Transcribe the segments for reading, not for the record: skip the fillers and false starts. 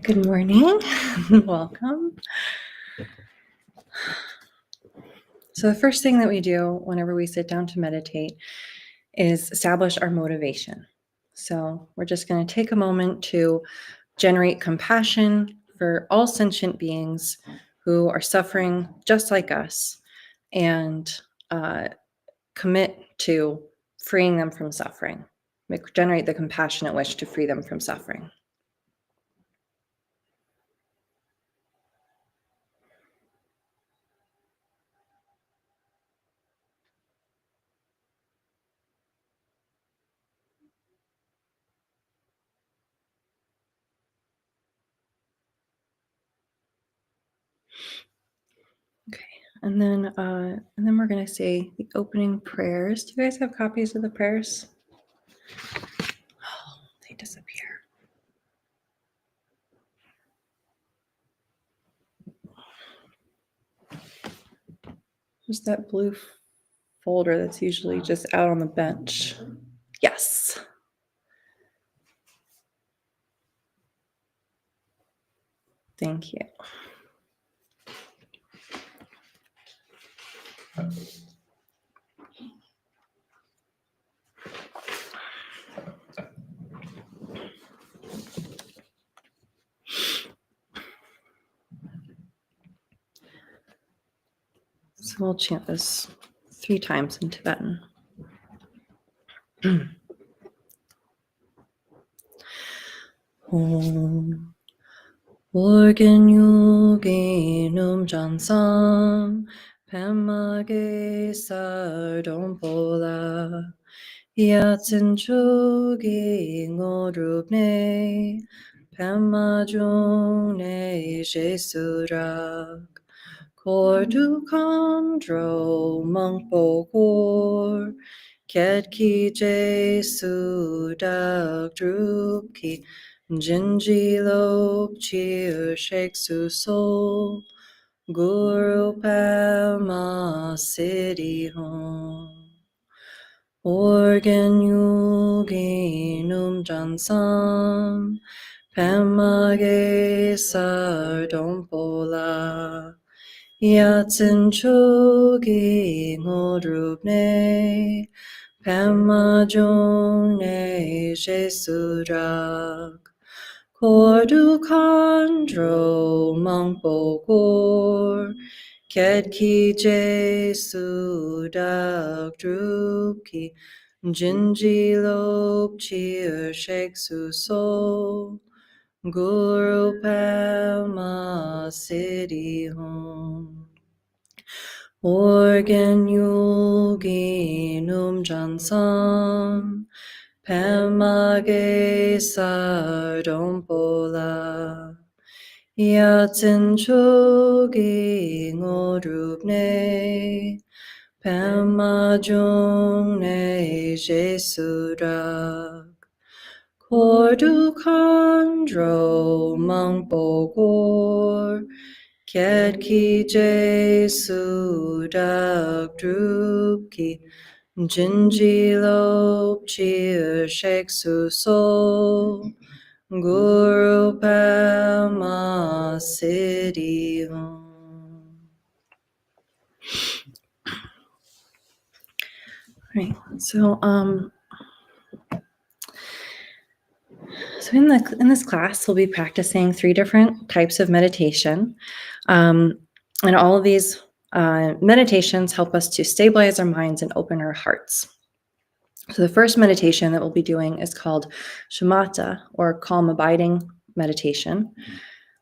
Good morning. Welcome. So the first thing that we do whenever we sit down to meditate is establish our motivation. So we're just going to take a moment to generate compassion for all sentient beings who are suffering just like us and commit to freeing them from suffering. Generate the compassionate wish to free them from suffering. Okay, and then we're gonna say the opening prayers. Do you guys have copies of the prayers? Oh, they disappear. Just that blue folder that's usually just out on the bench. Yes. Thank you. So we'll chant this 3 times in Tibetan. Om Organ Yuginum Jansam Pemage Sardompola Yatsin Chogi Ngodrupne Pemajune Jesurak Kordu Kondro Mangpokor Ketki Jesu Dak Drupki Jinji Lop Chir Shek Su Sol Guru Pama Siddhi Home Organ Yuginum Jansam Pemage Sardompola Yatsin Chogi Ngodrupne Pemajone Jesurak Kordu Kondro Mangpokor Ketki Jesu Dak Drupki Jinji Lop Chir Shek Su Sol Guru Pema Siddhi Home Organ Yuginum Jansam Pemage Sardompola Yatsin Chogi Ngodrupne Pemajune Jesurak Kordu Kondro Mangpokor Ketki Jesu Dak Drupki Jinji Lop Chir Shek Su Sol Guru Pema Siddhi Home. Right. So in this class, we'll be practicing 3 different types of meditation, and all of these meditations help us to stabilize our minds and open our hearts. So the first meditation that we'll be doing is called Shamatha, or calm abiding meditation,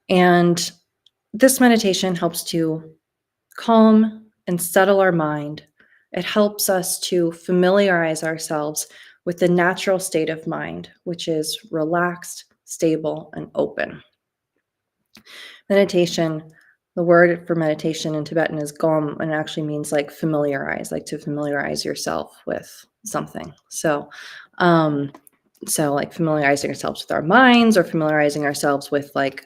and this meditation helps to calm and settle our mind. It helps us to familiarize ourselves with the natural state of mind, which is relaxed, stable, and open. Meditation, the word for meditation in Tibetan is gom, and it actually means like familiarize, like to familiarize yourself with something. So like familiarizing ourselves with our minds, or familiarizing ourselves with like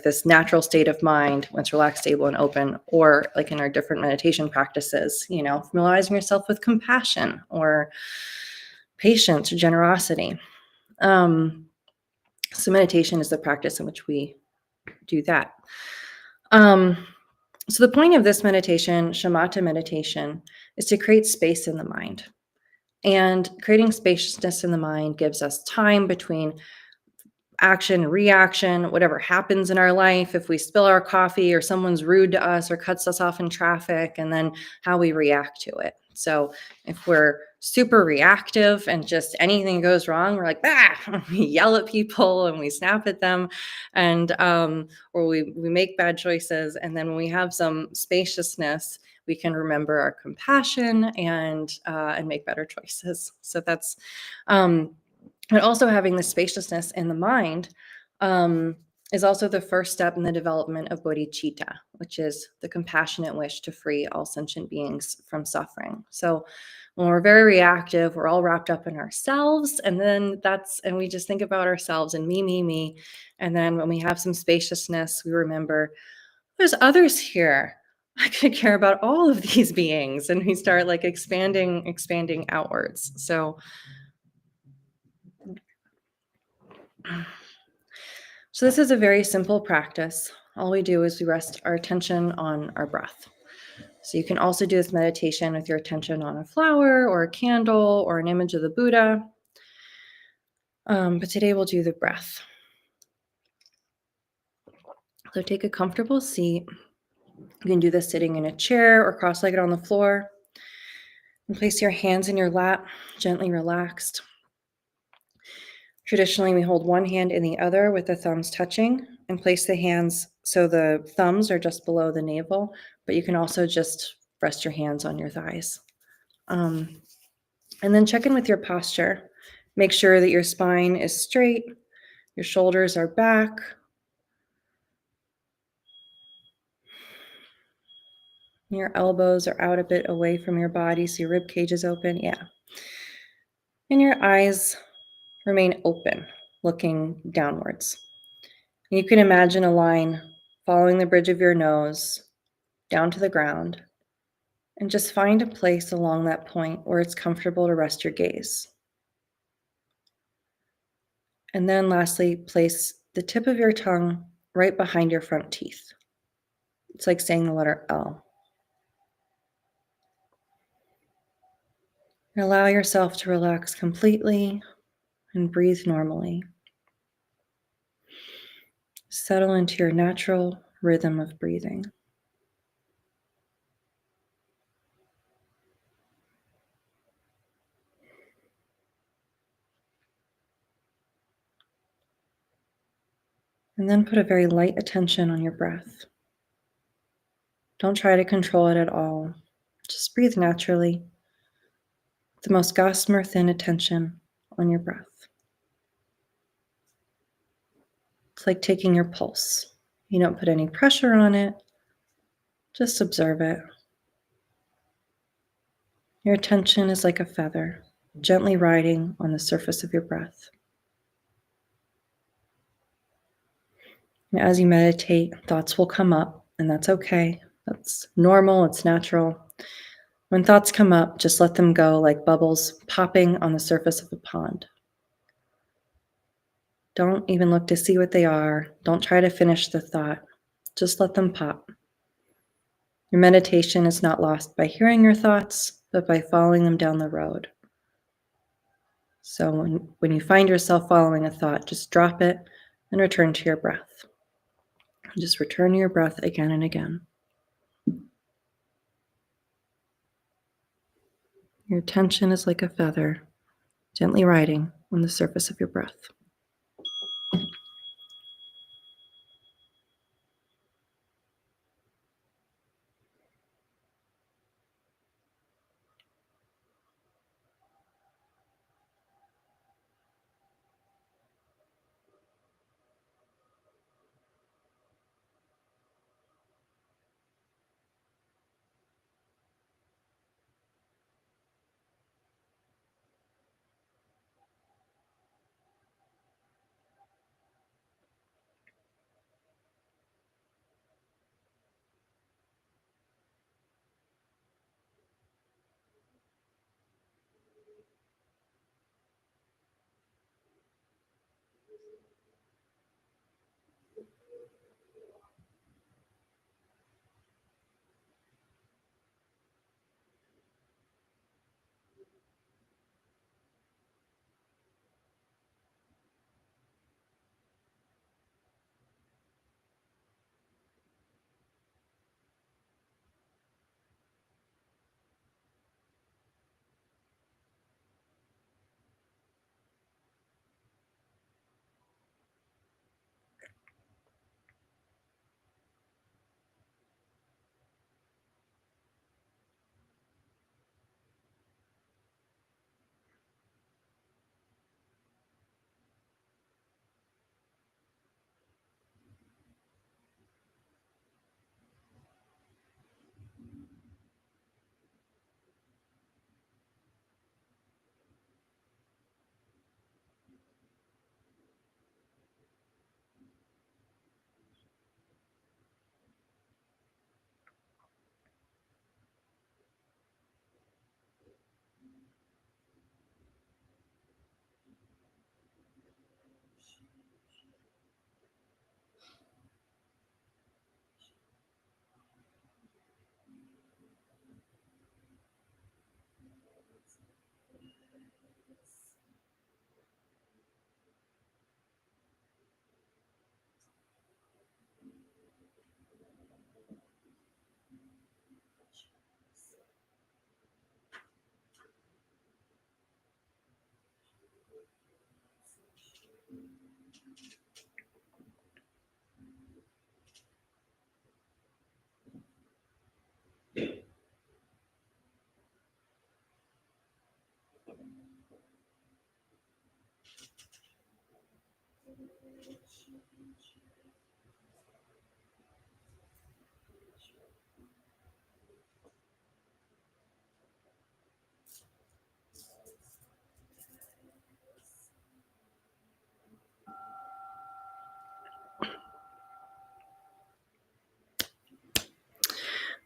this natural state of mind when it's relaxed, stable, and open, or like in our different meditation practices, familiarizing yourself with compassion or patience or generosity. So meditation is the practice in which we do that. Um, so the point of this meditation, shamatha meditation, is to create space in the mind. And creating spaciousness in the mind gives us time between action, reaction, whatever happens in our life, if we spill our coffee or someone's rude to us or cuts us off in traffic, and then how we react to it. So if we're super reactive and just anything goes wrong, we're like, ah, we yell at people and we snap at them, and or we make bad choices. And then when we have some spaciousness, we can remember our compassion and make better choices. So that's but also having the spaciousness in the mind um, is also the first step in the development of bodhicitta, which is the compassionate wish to free all sentient beings from suffering. So when we're very reactive, we're all wrapped up in ourselves, and and we just think about ourselves and me. And then when we have some spaciousness, we remember there's others here. I could care about all of these beings, and we start like expanding outwards. So this is a very simple practice. All we do is we rest our attention on our breath. So you can also do this meditation with your attention on a flower or a candle or an image of the Buddha. But today we'll do the breath. So take a comfortable seat. You can do this sitting in a chair or cross-legged on the floor. And place your hands in your lap, gently relaxed. Traditionally, we hold one hand in the other with the thumbs touching and place the hands so the thumbs are just below the navel, but you can also just rest your hands on your thighs. And then check in with your posture. Make sure that your spine is straight, your shoulders are back. Your elbows are out a bit away from your body, so your rib cage is open. Yeah. And your eyes remain open, looking downwards. You can imagine a line following the bridge of your nose down to the ground, and just find a place along that point where it's comfortable to rest your gaze. And then lastly, place the tip of your tongue right behind your front teeth. It's like saying the letter L. And allow yourself to relax completely and breathe normally. Settle into your natural rhythm of breathing. And then put a very light attention on your breath. Don't try to control it at all. Just breathe naturally. The most gossamer thin attention on your breath. It's like taking your pulse. You don't put any pressure on it. Just observe it. Your attention is like a feather, gently riding on the surface of your breath. And as you meditate, thoughts will come up, and that's okay. That's normal, it's natural. When thoughts come up, just let them go like bubbles popping on the surface of a pond. Don't even look to see what they are. Don't try to finish the thought. Just let them pop. Your meditation is not lost by hearing your thoughts, but by following them down the road. So when you find yourself following a thought, just drop it and return to your breath. Just return to your breath again and again. Your attention is like a feather, gently riding on the surface of your breath.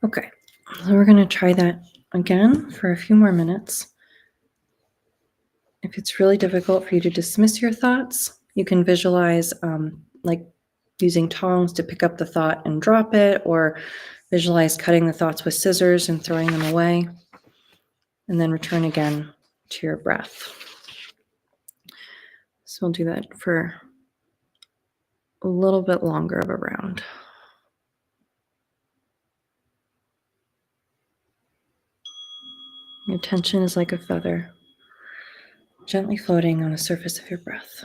Okay, so we're going to try that again for a few more minutes. If it's really difficult for you to dismiss your thoughts, you can visualize like using tongs to pick up the thought and drop it, or visualize cutting the thoughts with scissors and throwing them away, and then return again to your breath. So we'll do that for a little bit longer of a round. Your attention is like a feather, gently floating on the surface of your breath.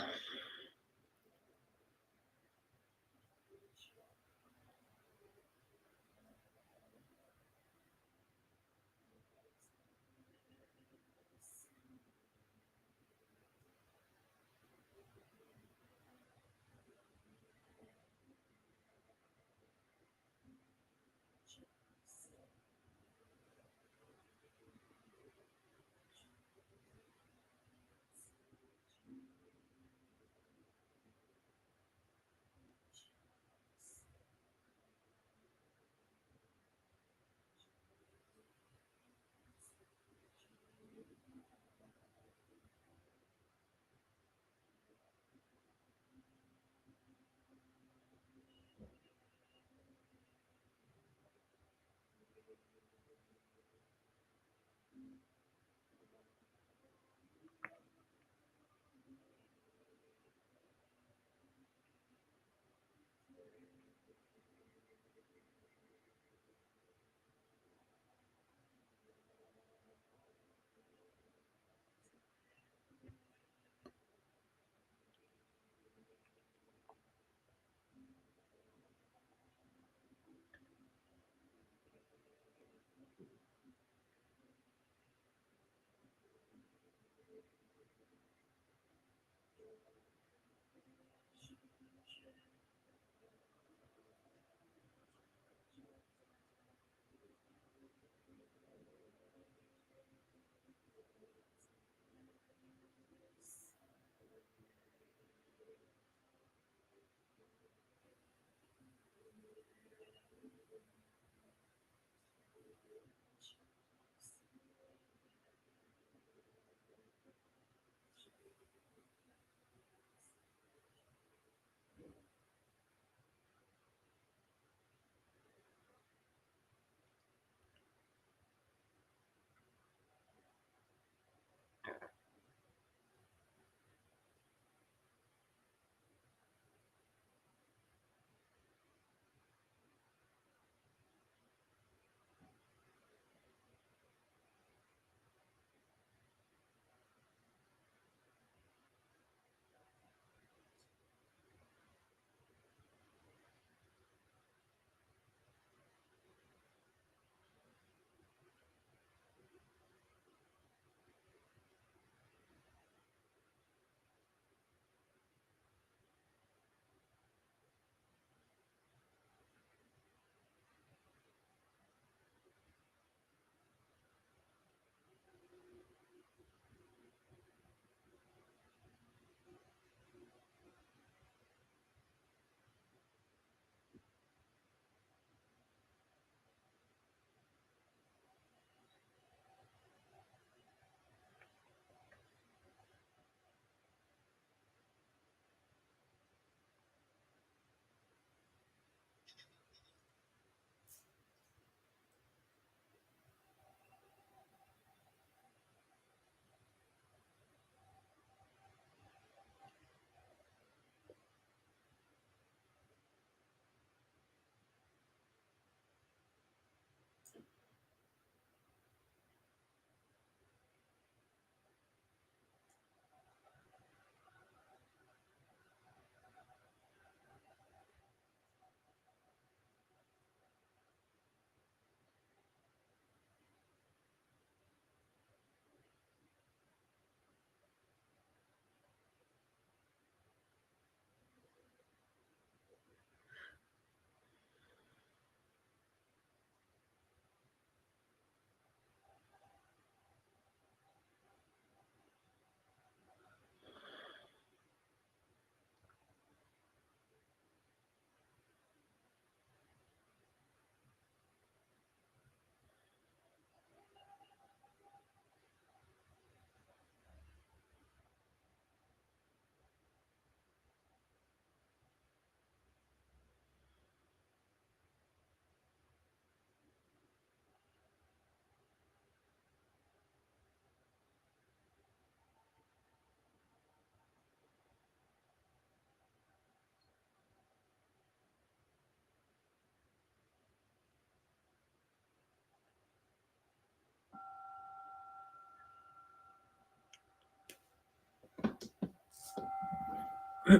So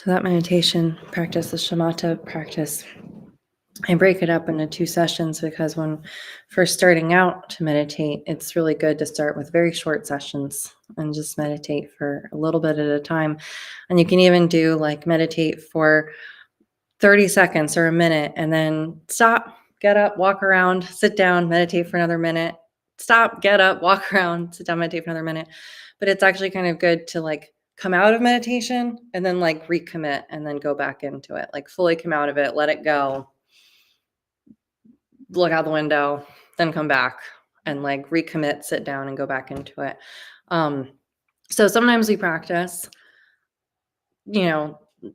that meditation practice, the Shamatha practice, I break it up into 2 sessions because when first starting out to meditate, it's really good to start with very short sessions and just meditate for a little bit at a time. And you can even do like meditate for 30 seconds or a minute and then stop, get up, walk around, sit down, meditate for another minute, stop, get up, walk around, sit down, meditate for another minute. But it's actually kind of good to like come out of meditation and then like recommit and then go back into it, like fully come out of it, let it go, look out the window, then come back and like recommit, sit down and go back into it. So sometimes we practice,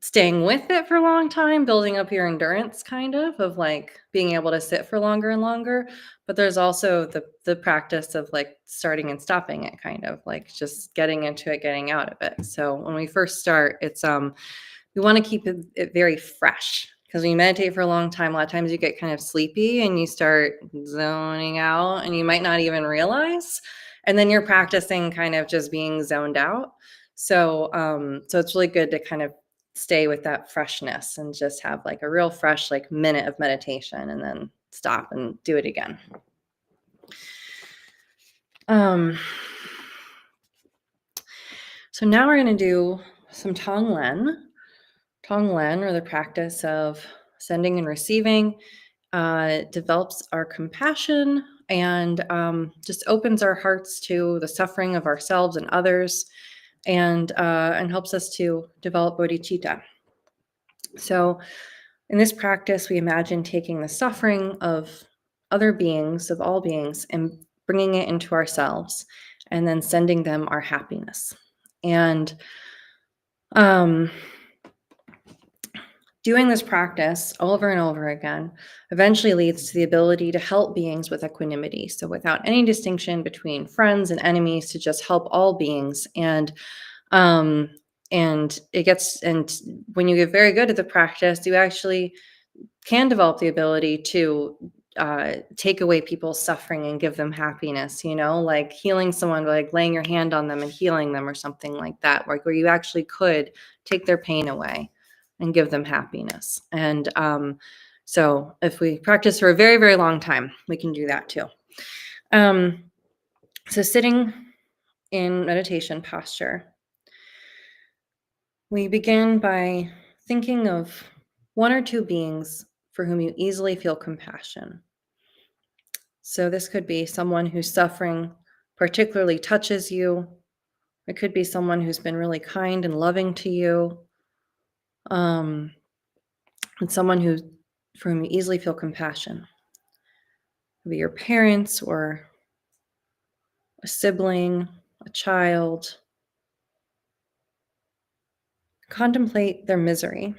staying with it for a long time, building up your endurance kind of like being able to sit for longer and longer. But there's also the practice of like starting and stopping it, kind of like just getting into it, getting out of it. So when we first start, it's we want to keep it very fresh, because when you meditate for a long time, a lot of times you get kind of sleepy and you start zoning out and you might not even realize. And then you're practicing kind of just being zoned out. So it's really good to kind of stay with that freshness and just have like a real fresh like minute of meditation and then stop and do it again. So now we're going to do some Tonglen. Tonglen, or the practice of sending and receiving, develops our compassion and just opens our hearts to the suffering of ourselves and others, and helps us to develop bodhicitta. So in this practice, we imagine taking the suffering of other beings, of all beings, and bringing it into ourselves, and then sending them our happiness. And doing this practice over and over again eventually leads to the ability to help beings with equanimity. So without any distinction between friends and enemies, to just help all beings. And when you get very good at the practice, you actually can develop the ability to take away people's suffering and give them happiness, like healing someone, like laying your hand on them and healing them or something like that, where you actually could take their pain away and give them happiness. And so if we practice for a very, very long time, we can do that too. So sitting in meditation posture, we begin by thinking of one or two beings for whom you easily feel compassion. So this could be someone whose suffering particularly touches you. It could be someone who's been really kind and loving to you. And someone for whom you easily feel compassion. It could be your parents or a sibling, a child. Contemplate their misery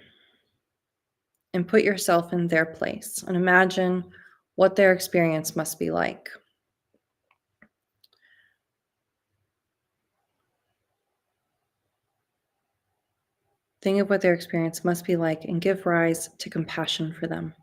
and put yourself in their place and imagine what their experience must be like. Think of what their experience must be like and give rise to compassion for them.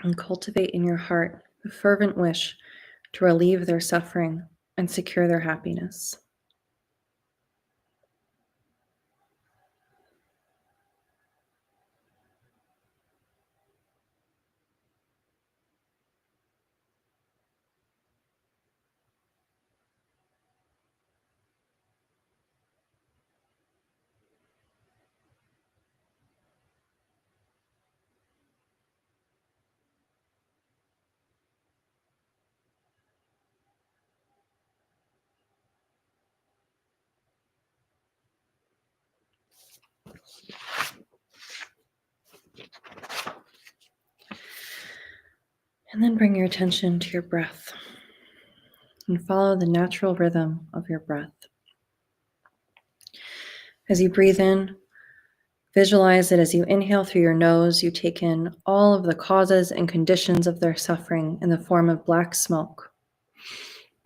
And cultivate in your heart a fervent wish to relieve their suffering and secure their happiness. And then bring your attention to your breath and follow the natural rhythm of your breath. As you breathe in, visualize that as you inhale through your nose, you take in all of the causes and conditions of their suffering in the form of black smoke.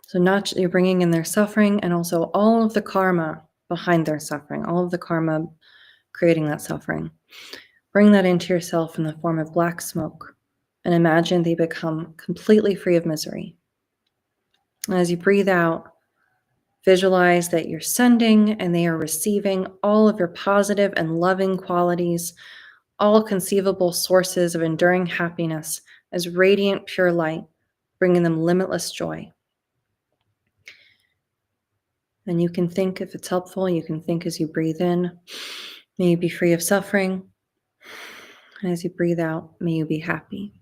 So not you're bringing in their suffering and also all of the karma behind their suffering, all of the karma creating that suffering. Bring that into yourself in the form of black smoke and imagine they become completely free of misery. And as you breathe out, visualize that you're sending and they are receiving all of your positive and loving qualities, all conceivable sources of enduring happiness as radiant, pure light, bringing them limitless joy. And you can think, if it's helpful, you can think as you breathe in, may you be free of suffering. And as you breathe out, may you be happy.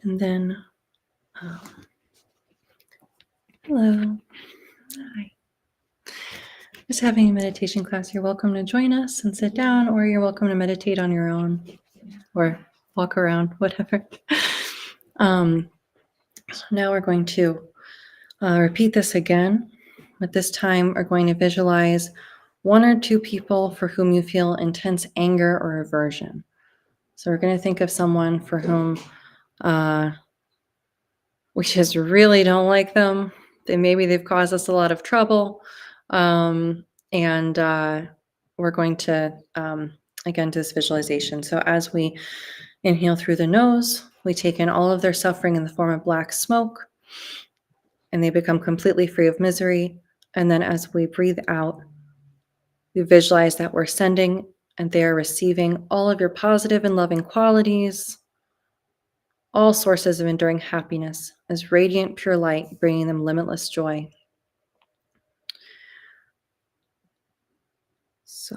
And then, hello, hi. Just having a meditation class. You're welcome to join us and sit down, or you're welcome to meditate on your own or walk around, whatever. So now we're going to repeat this again, but this time we're going to visualize one or two people for whom you feel intense anger or aversion. So we're going to think of someone for whom we just really don't like them. Maybe they've caused us a lot of trouble. And we're going to again to this visualization. So as we inhale through the nose, we take in all of their suffering in the form of black smoke, and they become completely free of misery. And then as we breathe out, we visualize that we're sending and they are receiving all of your positive and loving qualities, all sources of enduring happiness, as radiant, pure light, bringing them limitless joy. So,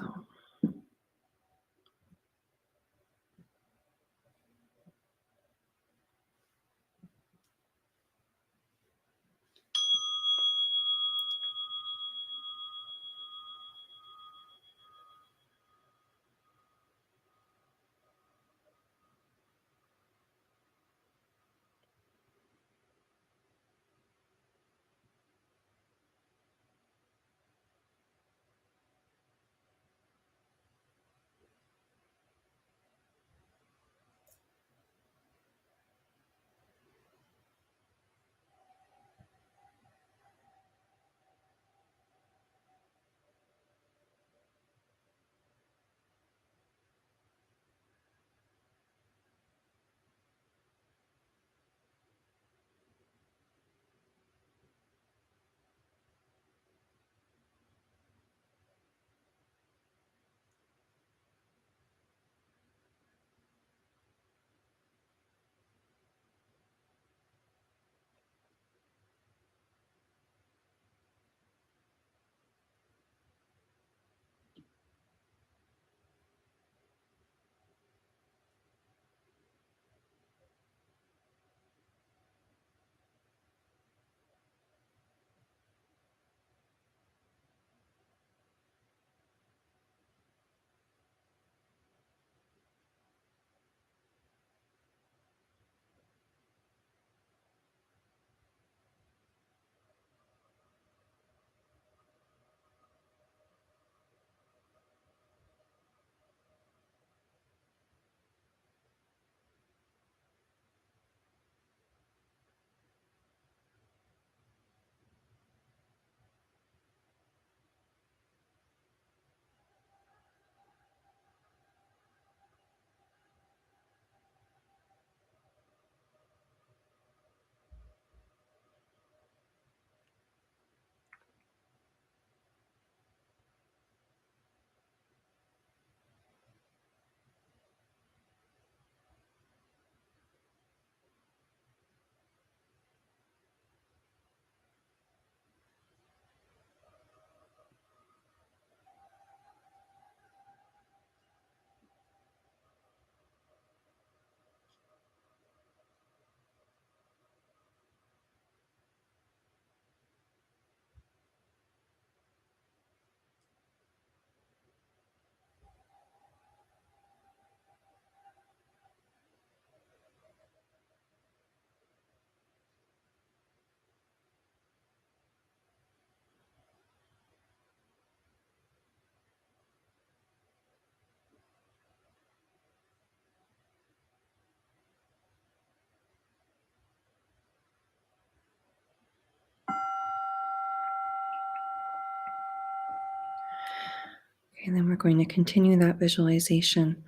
and then we're going to continue that visualization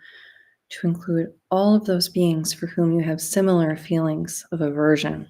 to include all of those beings for whom you have similar feelings of aversion.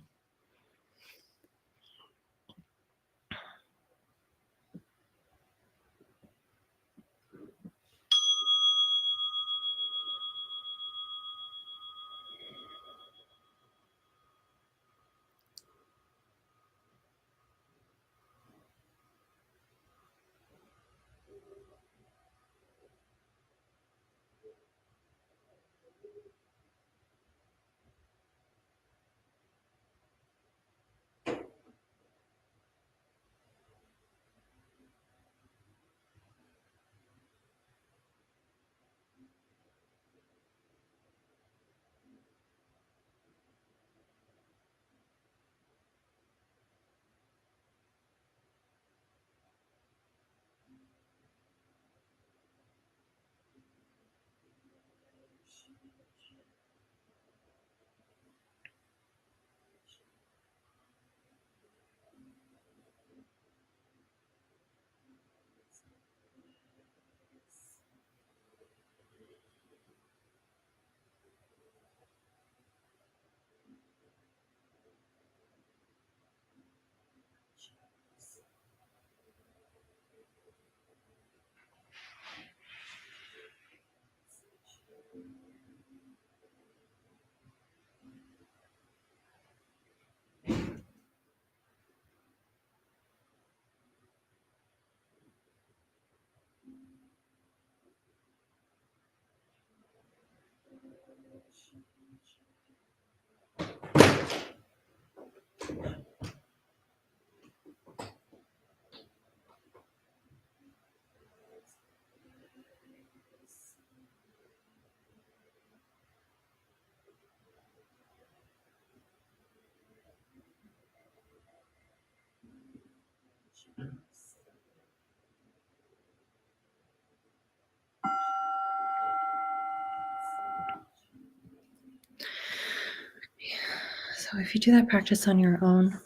So if you do that practice on your own,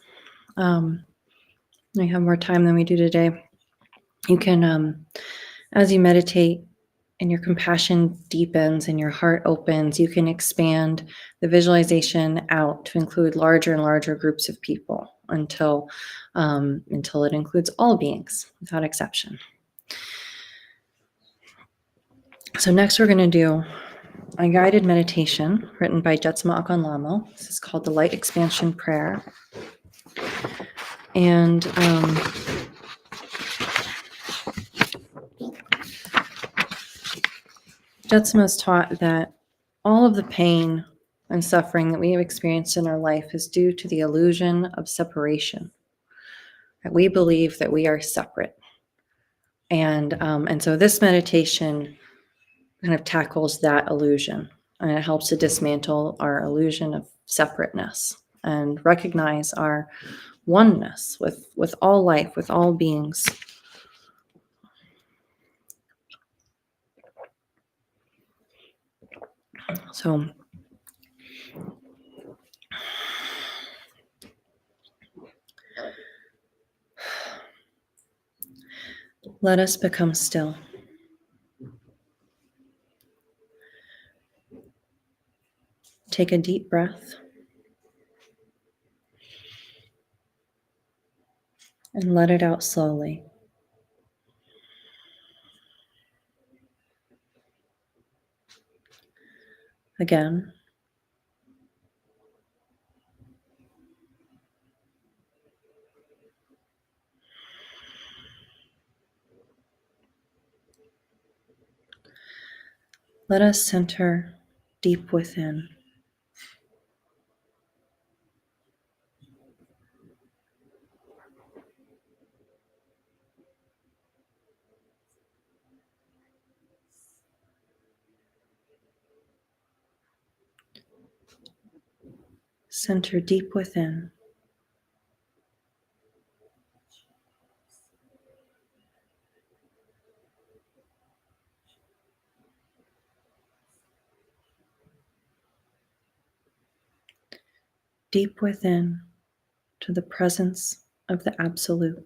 you have more time than we do today. You can, as you meditate and your compassion deepens and your heart opens, you can expand the visualization out to include larger and larger groups of people until it includes all beings without exception. So next we're going to do a guided meditation written by Jetsunma Lamo. This is called the Light Expansion Prayer. And Jetsunma has taught that all of the pain and suffering that we have experienced in our life is due to the illusion of separation. That we believe that we are separate. And so this meditation kind of tackles that illusion, and it helps to dismantle our illusion of separateness and recognize our oneness with all life, with all beings. So let us become still. Take a deep breath and let it out slowly. Again. Let us center deep within. Center deep within. Deep within to the presence of the Absolute.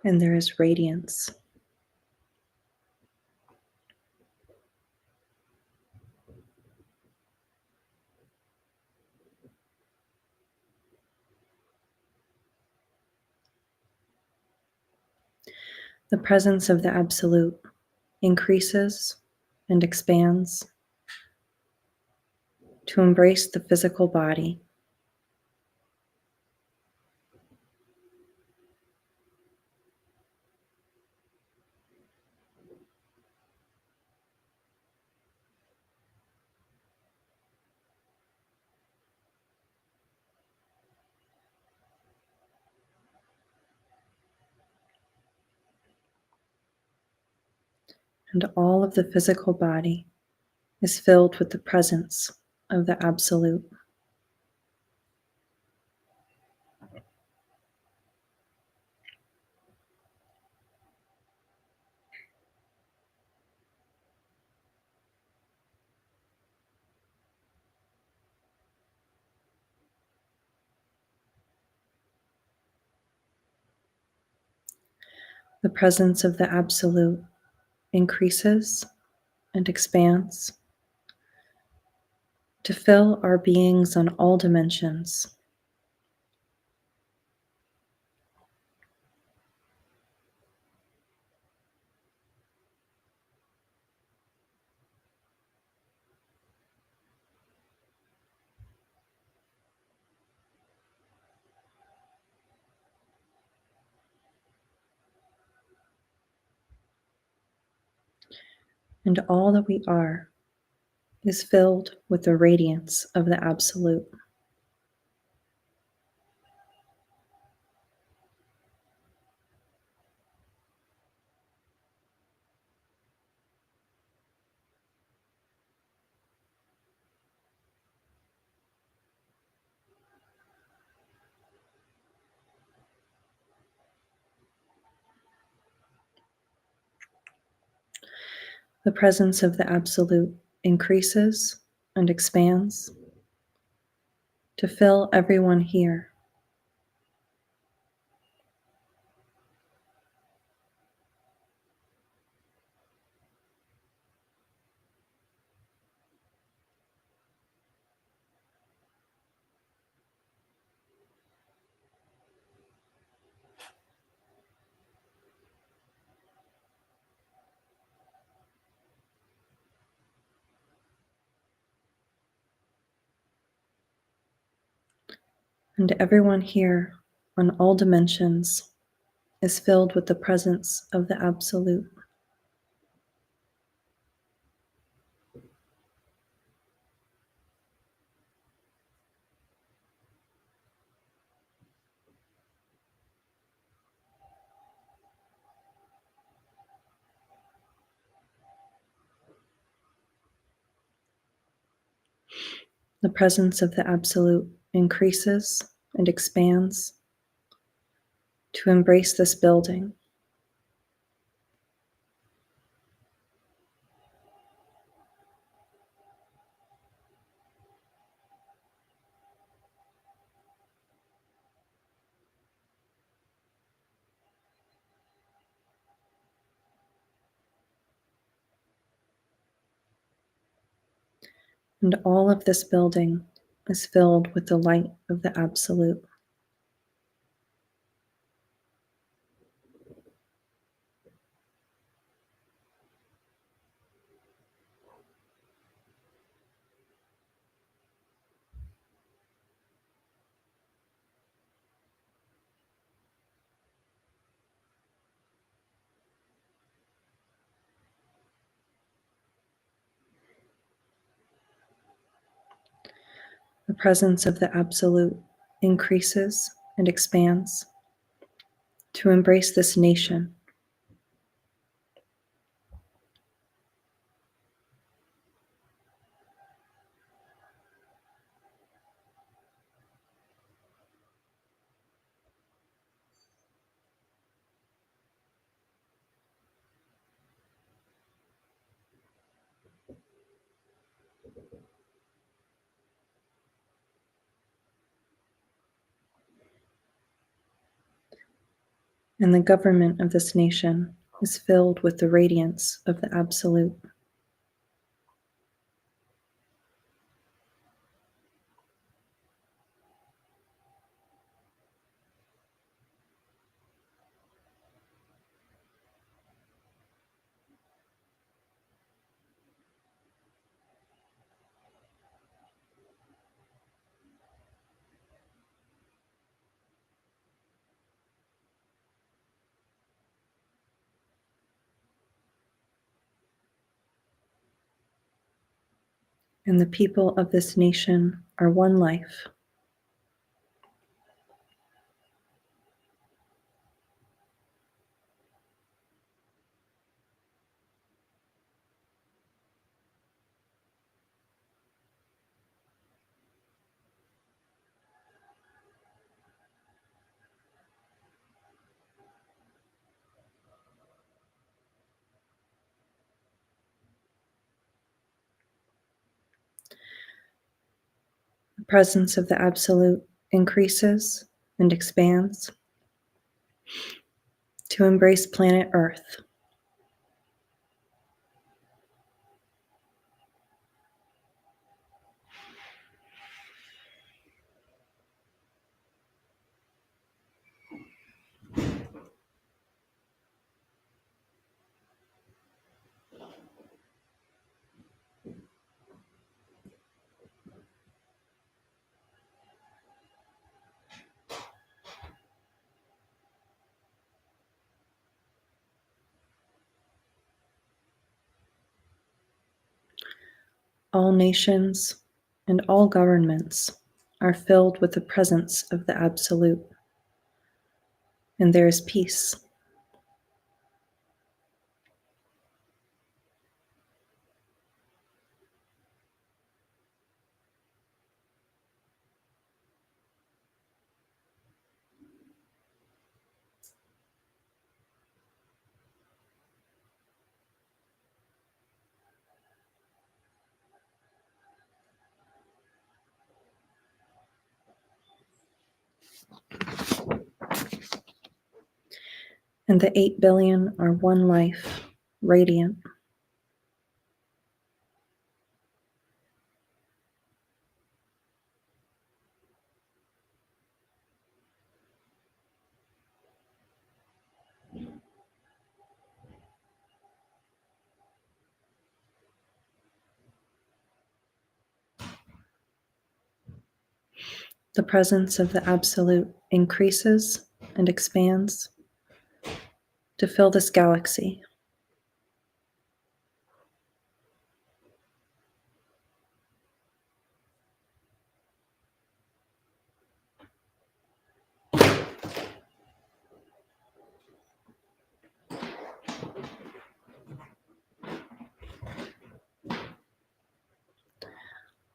And there is radiance. The presence of the Absolute increases and expands to embrace the physical body. And all of the physical body is filled with the presence of the Absolute. The presence of the Absolute increases and expands to fill our beings on all dimensions. And all that we are is filled with the radiance of the Absolute. The presence of the Absolute increases and expands to fill everyone here. And everyone here on all dimensions is filled with the presence of the Absolute. The presence of the Absolute increases and expands to embrace this building. And all of this building is filled with the light of the Absolute. The presence of the Absolute increases and expands to embrace this nation. And the government of this nation is filled with the radiance of the Absolute. And the people of this nation are one life. The presence of the Absolute increases and expands to embrace planet Earth. All nations and all governments are filled with the presence of the Absolute, and there is peace. And the 8 billion are one life, radiant. The presence of the Absolute increases and expands to fill this galaxy.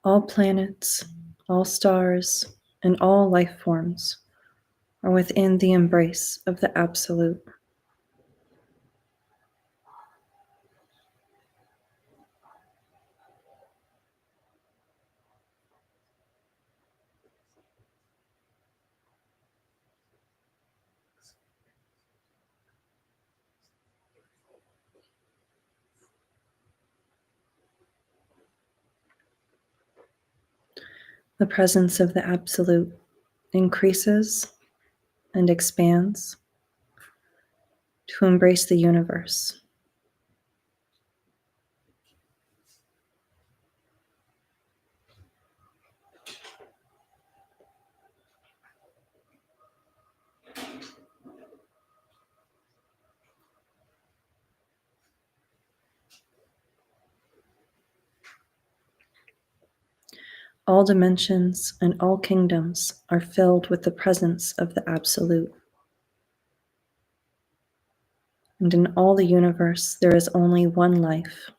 All planets, all stars, and all life forms are within the embrace of the Absolute. The presence of the Absolute increases and expands to embrace the universe. All dimensions and all kingdoms are filled with the presence of the Absolute. And in all the universe, there is only one life.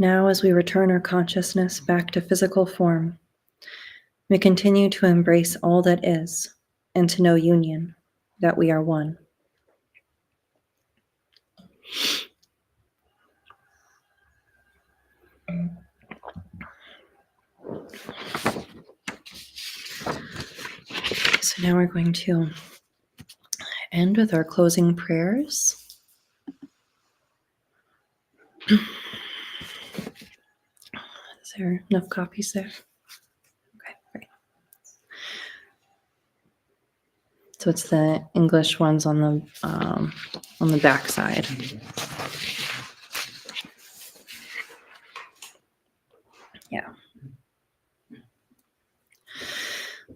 Now, as we return our consciousness back to physical form, we continue to embrace all that is and to know union, that we are one. So now we're going to end with our closing prayers. Is there enough copies there? Okay, great. So it's the English ones on the back side. Yeah.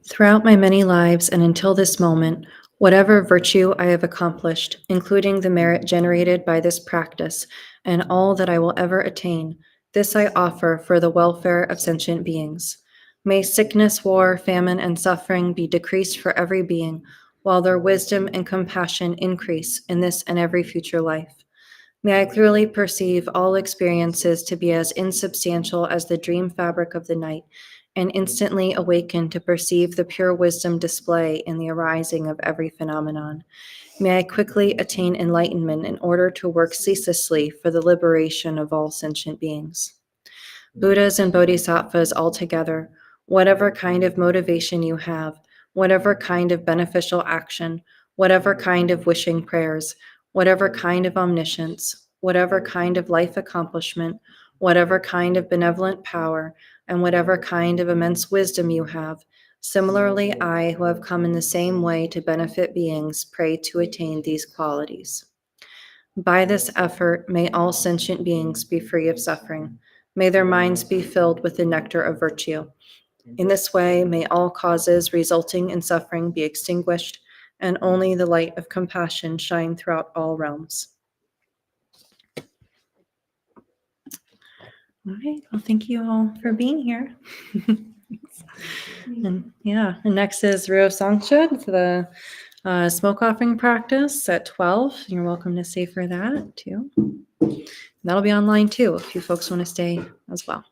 Throughout my many lives and until this moment, whatever virtue I have accomplished, including the merit generated by this practice and all that I will ever attain, this I offer for the welfare of sentient beings. May sickness, war, famine, and suffering be decreased for every being, while their wisdom and compassion increase in this and every future life. May I clearly perceive all experiences to be as insubstantial as the dream fabric of the night, and instantly awaken to perceive the pure wisdom display in the arising of every phenomenon. May I quickly attain enlightenment in order to work ceaselessly for the liberation of all sentient beings. Buddhas and Bodhisattvas altogether, whatever kind of motivation you have, whatever kind of beneficial action, whatever kind of wishing prayers, whatever kind of omniscience, whatever kind of life accomplishment, whatever kind of benevolent power, and whatever kind of immense wisdom you have, similarly, I, who have come in the same way to benefit beings, pray to attain these qualities. By this effort, may all sentient beings be free of suffering. May their minds be filled with the nectar of virtue. In this way, may all causes resulting in suffering be extinguished, and only the light of compassion shine throughout all realms. All right. Well, thank you all for being here. And next is Ryo Sangchud, the Smoke offering practice at 12. You're welcome to stay for that too. That'll be online too if you folks want to stay as well.